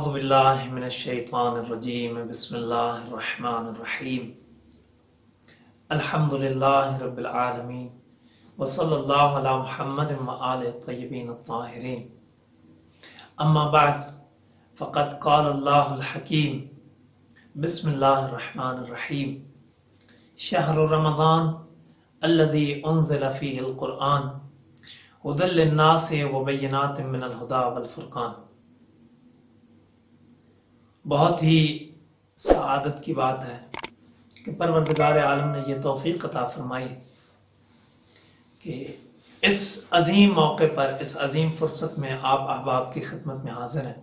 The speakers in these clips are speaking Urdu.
أعوذ بالله من الشيطان الرجيم بسم الله الرحمن الرحيم الحمد لله رب العالمين وصلى الله على محمد وآله الطيبين الطاهرين أما بعد فقد قال الله الحكيم بسم الله الرحمن الرحيم شهر رمضان الذي أنزل فيه القرآن هدى للناس وبينات من الهدى والفرقان۔ بہت ہی سعادت کی بات ہے کہ پروردگار عالم نے یہ توفیق عطا فرمائی کہ اس عظیم موقع پر، اس عظیم فرصت میں آپ احباب کی خدمت میں حاضر ہیں۔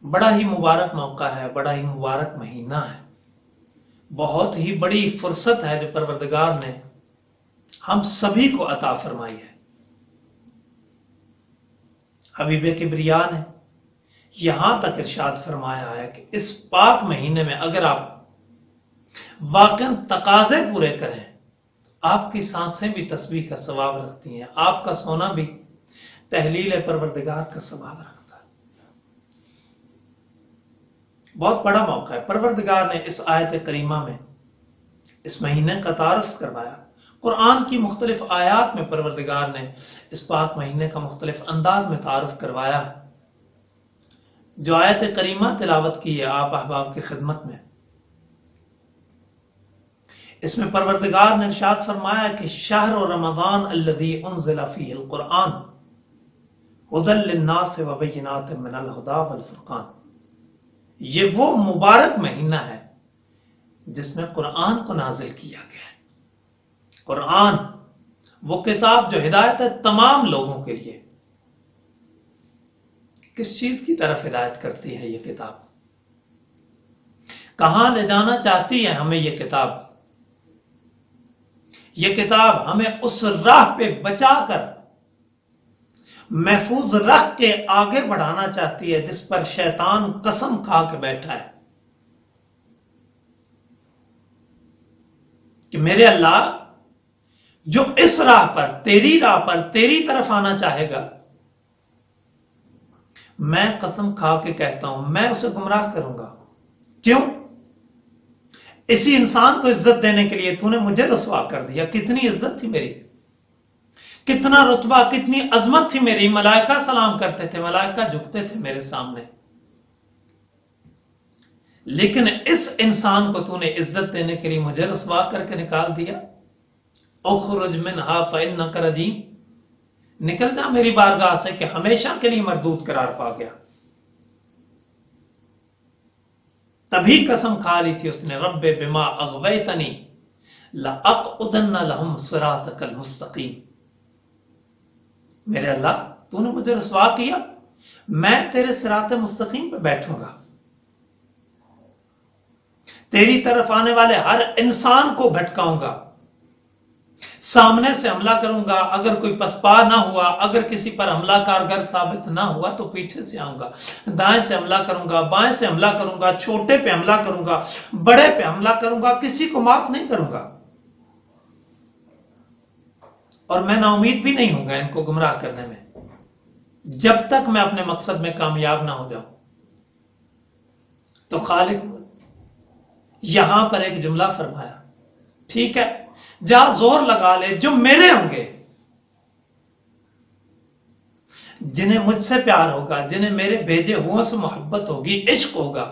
بڑا ہی مبارک موقع ہے، بڑا ہی مبارک مہینہ ہے، بہت ہی بڑی فرصت ہے جو پروردگار نے ہم سبھی کو عطا فرمائی ہے۔ حبیب کبریا نے یہاں تک ارشاد فرمایا ہے کہ اس پاک مہینے میں اگر آپ واقعاً تقاضے پورے کریں، آپ کی سانسیں بھی تسبیح کا ثواب رکھتی ہیں، آپ کا سونا بھی تحلیل پروردگار کا ثواب رکھتا ہے۔ بہت بڑا موقع ہے۔ پروردگار نے اس آیت کریمہ میں اس مہینے کا تعارف کروایا۔ قرآن کی مختلف آیات میں پروردگار نے اس پاک مہینے کا مختلف انداز میں تعارف کروایا۔ جو آیت کریمہ تلاوت کی ہے آپ احباب کی خدمت میں، اس میں پروردگار نے ارشاد فرمایا کہ شہر رمضان الذی انزل فیہ القرآن ھدی للناس وبینات من الھدی والفرقان۔ یہ وہ مبارک مہینہ ہے جس میں قرآن کو نازل کیا گیا ہے۔ قرآن وہ کتاب جو ہدایت ہے تمام لوگوں کے لیے۔ کس چیز کی طرف ہدایت کرتی ہے یہ کتاب؟ کہاں لے جانا چاہتی ہے ہمیں یہ کتاب؟ یہ کتاب ہمیں اس راہ پہ بچا کر محفوظ رکھ کے آگے بڑھانا چاہتی ہے جس پر شیطان قسم کھا کے بیٹھا ہے کہ میرے اللہ جو اس راہ پر، تیری راہ پر، تیری طرف آنا چاہے گا، میں قسم کھا کے کہتا ہوں میں اسے گمراہ کروں گا۔ کیوں؟ اسی انسان کو عزت دینے کے لیے تو نے مجھے رسوا کر دیا۔ کتنی عزت تھی میری، کتنا رتبہ، کتنی عظمت تھی میری۔ ملائکہ سلام کرتے تھے، ملائکہ جھکتے تھے میرے سامنے، لیکن اس انسان کو تو نے عزت دینے کے لیے مجھے رسوا کر کے نکال دیا۔ اخرج منہا فإنک رجیم، نکل جا میری بارگاہ سے کہ ہمیشہ کے لیے مردود قرار پا گیا۔ تبھی قسم کھا لی تھی اس نے، رب بما اغویتنی لأقعدن لہم صراطک المستقیم۔ میرے اللہ تو نے مجھے رسوا کیا، میں تیرے صراط مستقیم پہ بیٹھوں گا، تیری طرف آنے والے ہر انسان کو بھٹکاؤں گا، سامنے سے حملہ کروں گا، اگر کوئی پسپا نہ ہوا، اگر کسی پر حملہ کارگر ثابت نہ ہوا تو پیچھے سے آؤں گا، دائیں سے حملہ کروں گا، بائیں سے حملہ کروں گا، چھوٹے پہ حملہ کروں گا، بڑے پہ حملہ کروں گا، کسی کو معاف نہیں کروں گا، اور میں نا امید بھی نہیں ہوں گا ان کو گمراہ کرنے میں جب تک میں اپنے مقصد میں کامیاب نہ ہو جاؤں۔ تو خالق یہاں پر ایک جملہ فرمایا، ٹھیک ہے جا زور لگا لے، جو میرے ہوں گے، جنہیں مجھ سے پیار ہوگا، جنہیں میرے بھیجے ہوں سے محبت ہوگی، عشق ہوگا،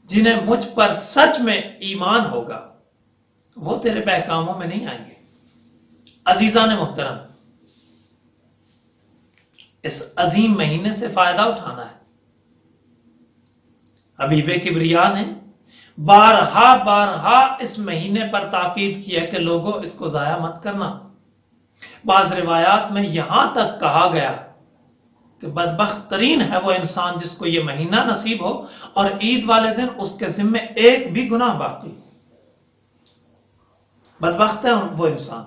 جنہیں مجھ پر سچ میں ایمان ہوگا، وہ تیرے بہکاموں میں نہیں آئیں گے۔ عزیزان محترم، اس عظیم مہینے سے فائدہ اٹھانا ہے۔ حبیب کبریا نے بارہا اس مہینے پر تاکید کی ہے کہ لوگوں اس کو ضائع مت کرنا۔ بعض روایات میں یہاں تک کہا گیا کہ بدبخت ترین ہے وہ انسان جس کو یہ مہینہ نصیب ہو اور عید والے دن اس کے ذمے ایک بھی گناہ باقی۔ بدبخت ہے وہ انسان۔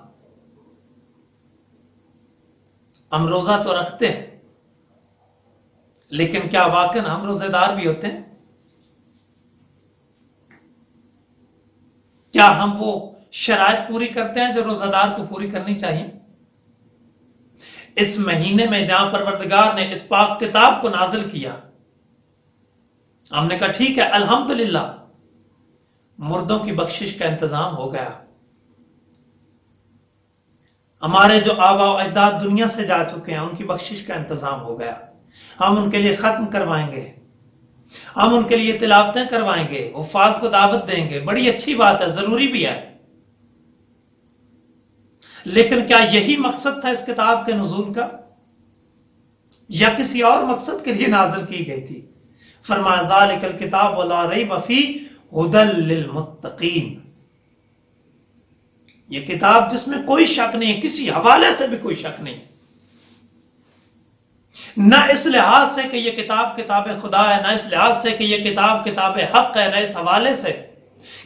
ہم روزہ تو رکھتے ہیں، لیکن کیا واقعا ہم روزے دار بھی ہوتے ہیں؟ کیا ہم وہ شرائط پوری کرتے ہیں جو روزہ دار کو پوری کرنی چاہیے؟ اس مہینے میں جہاں پروردگار نے اس پاک کتاب کو نازل کیا، ہم نے کہا ٹھیک ہے الحمدللہ مردوں کی بخشش کا انتظام ہو گیا، ہمارے جو آبا و اجداد دنیا سے جا چکے ہیں ان کی بخشش کا انتظام ہو گیا، ہم ان کے لیے ختم کروائیں گے، ہم ان کے لیے تلاوتیں کروائیں گے، حفاظ کو دعوت دیں گے، بڑی اچھی بات ہے، ضروری بھی ہے۔ لیکن کیا یہی مقصد تھا اس کتاب کے نزول کا، یا کسی اور مقصد کے لیے نازل کی گئی تھی؟ فرمایا ذالک الکتاب لا ریب فیہ ھدی للمتقین، یہ کتاب جس میں کوئی شک نہیں ہے، کسی حوالے سے بھی کوئی شک نہیں، نہ اس لحاظ سے کہ یہ کتاب کتاب خدا ہے، نہ اس لحاظ سے کہ یہ کتاب کتاب حق ہے، نہ اس حوالے سے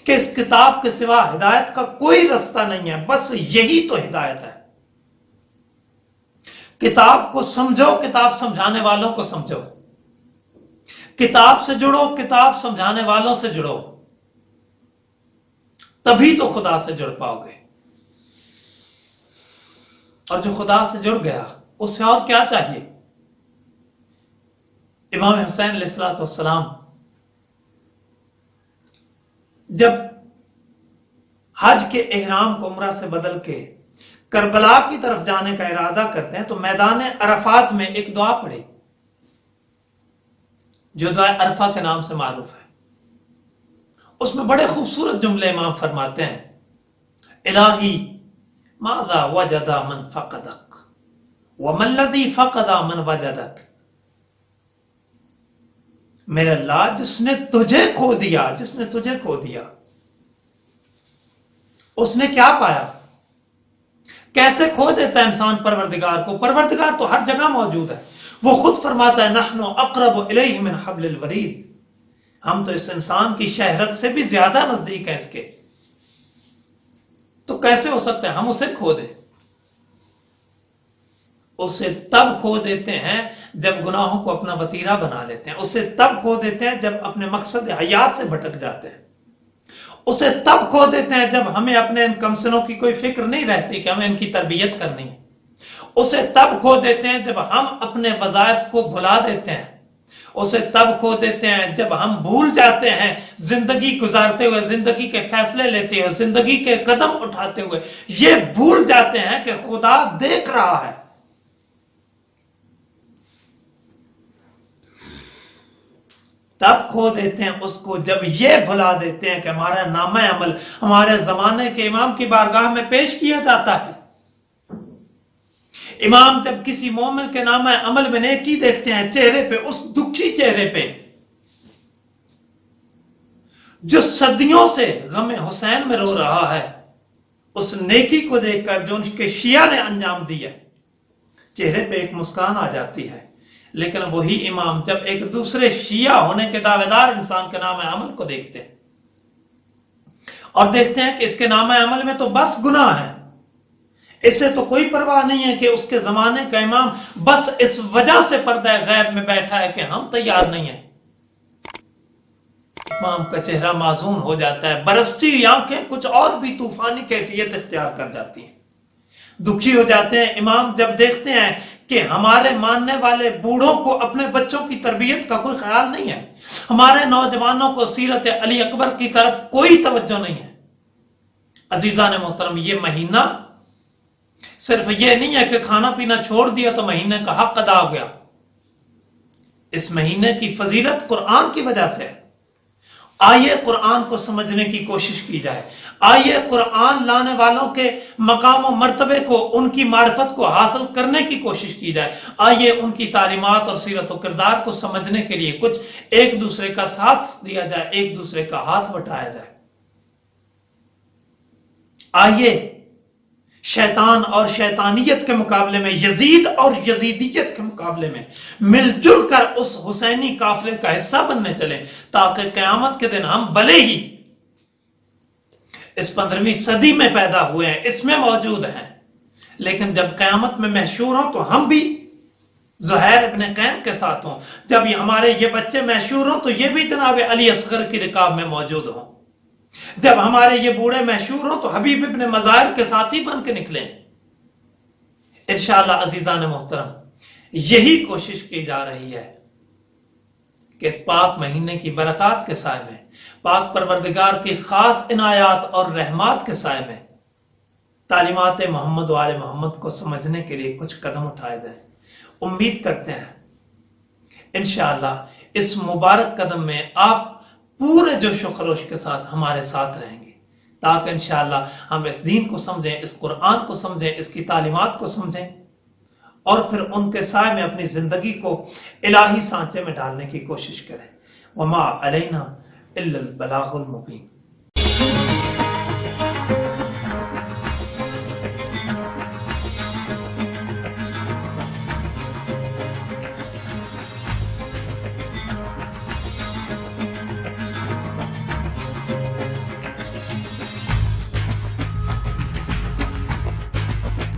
کہ اس کتاب کے سوا ہدایت کا کوئی رستہ نہیں ہے، بس یہی تو ہدایت ہے۔ کتاب کو سمجھو، کتاب سمجھانے والوں کو سمجھو، کتاب سے جڑو، کتاب سمجھانے والوں سے جڑو، تبھی تو خدا سے جڑ پاؤ گے۔ اور جو خدا سے جڑ گیا اس سے اور کیا چاہیے؟ امام حسین علیہ السلام جب حج کے احرام کو عمرہ سے بدل کے کربلا کی طرف جانے کا ارادہ کرتے ہیں تو میدان عرفات میں ایک دعا پڑھی جو دعا عرفہ کے نام سے معروف ہے۔ اس میں بڑے خوبصورت جملے امام فرماتے ہیں، الہی ماذا وجد من فقدک وما الذی فقد من وجدک، میرے اللہ جس نے تجھے کھو دیا، جس نے تجھے کھو دیا اس نے کیا پایا؟ کیسے کھو دیتا ہے انسان پروردگار کو؟ پروردگار تو ہر جگہ موجود ہے، وہ خود فرماتا ہے نحن اقرب الیہ من حبل الورید، ہم تو اس انسان کی شہرت سے بھی زیادہ نزدیک ہیں اس کے، تو کیسے ہو سکتا ہے ہم اسے کھو دیں؟ اسے تب کھو دیتے ہیں جب گناہوں کو اپنا وتیرہ بنا لیتے ہیں، اسے تب کھو دیتے ہیں جب اپنے مقصد حیات سے بھٹک جاتے ہیں، اسے تب کھو دیتے ہیں جب ہمیں اپنے ان کمسنوں کی کوئی فکر نہیں رہتی کہ ہمیں ان کی تربیت کرنی ہے، اسے تب کھو دیتے ہیں جب ہم اپنے وظائف کو بھلا دیتے ہیں، اسے تب کھو دیتے ہیں جب ہم بھول جاتے ہیں زندگی گزارتے ہوئے، زندگی کے فیصلے لیتے ہوئے، زندگی کے قدم اٹھاتے ہوئے یہ بھول جاتے ہیں کہ خدا دیکھ رہا ہے۔ تب کھو دیتے ہیں اس کو جب یہ بھلا دیتے ہیں کہ ہمارا نامہ عمل ہمارے زمانے کے امام کی بارگاہ میں پیش کیا جاتا ہے۔ امام جب کسی مومن کے نامہ عمل میں نیکی دیکھتے ہیں، چہرے پہ، اس دکھی چہرے پہ جو صدیوں سے غم حسین میں رو رہا ہے، اس نیکی کو دیکھ کر جو ان کے شیعہ نے انجام دیا، چہرے پہ ایک مسکان آ جاتی ہے۔ لیکن وہی امام جب ایک دوسرے شیعہ ہونے کے دعوے دار انسان کے نامہ عمل کو دیکھتے ہیں اور دیکھتے ہیں کہ اس کے نامہ عمل میں تو بس گناہ ہے، اسے تو کوئی پرواہ نہیں ہے کہ اس کے زمانے کا امام بس اس وجہ سے پردہ غیب میں بیٹھا ہے کہ ہم تیار نہیں ہیں، امام کا چہرہ معزون ہو جاتا ہے، برستی آنکھیں کچھ اور بھی طوفانی کیفیت اختیار کر جاتی ہیں، دکھی ہو جاتے ہیں۔ امام جب دیکھتے ہیں کہ ہمارے ماننے والے بوڑھوں کو اپنے بچوں کی تربیت کا کوئی خیال نہیں ہے، ہمارے نوجوانوں کو سیرت علی اکبر کی طرف کوئی توجہ نہیں ہے۔ عزیزان محترم، یہ مہینہ صرف یہ نہیں ہے کہ کھانا پینا چھوڑ دیا تو مہینے کا حق ادا ہو گیا، اس مہینے کی فضیلت قرآن کی وجہ سے ہے۔ آئیے قرآن کو سمجھنے کی کوشش کی جائے، آئیے قرآن لانے والوں کے مقام و مرتبے کو، ان کی معرفت کو حاصل کرنے کی کوشش کی جائے، آئیے ان کی تعلیمات اور سیرت و کردار کو سمجھنے کے لیے کچھ ایک دوسرے کا ساتھ دیا جائے، ایک دوسرے کا ہاتھ بٹایا جائے۔ آئیے شیطان اور شیطانیت کے مقابلے میں، یزید اور یزیدیت کے مقابلے میں مل جل کر اس حسینی قافلے کا حصہ بننے چلیں، تاکہ قیامت کے دن ہم بھلے ہی اس 15ویں صدی میں پیدا ہوئے ہیں، اس میں موجود ہیں، لیکن جب قیامت میں محشور ہوں تو ہم بھی زہیر ابن قین کے ساتھ ہوں، جب ہمارے یہ بچے محشور ہوں تو یہ بھی جناب علی اصغر کی رکاب میں موجود ہوں، جب ہمارے یہ بوڑھے محشور ہوں تو حبیب ابن مظاہر کے ساتھی بن کے نکلیں۔ انشاءاللہ عزیزان محترم یہی کوشش کی جا رہی ہے کہ اس پاک مہینے کی برکات کے سائے میں، پاک پروردگار کی خاص عنایات اور رحمات کے سائے میں تعلیمات محمد و آل محمد کو سمجھنے کے لیے کچھ قدم اٹھائے گئے۔ امید کرتے ہیں انشاءاللہ اس مبارک قدم میں آپ پورے جوش و خروش کے ساتھ ہمارے ساتھ رہیں گے، تاکہ انشاءاللہ ہم اس دین کو سمجھیں، اس قرآن کو سمجھیں، اس کی تعلیمات کو سمجھیں، اور پھر ان کے سائے میں اپنی زندگی کو الہی سانچے میں ڈالنے کی کوشش کریں۔ وما علینا الا البلاغ المبین۔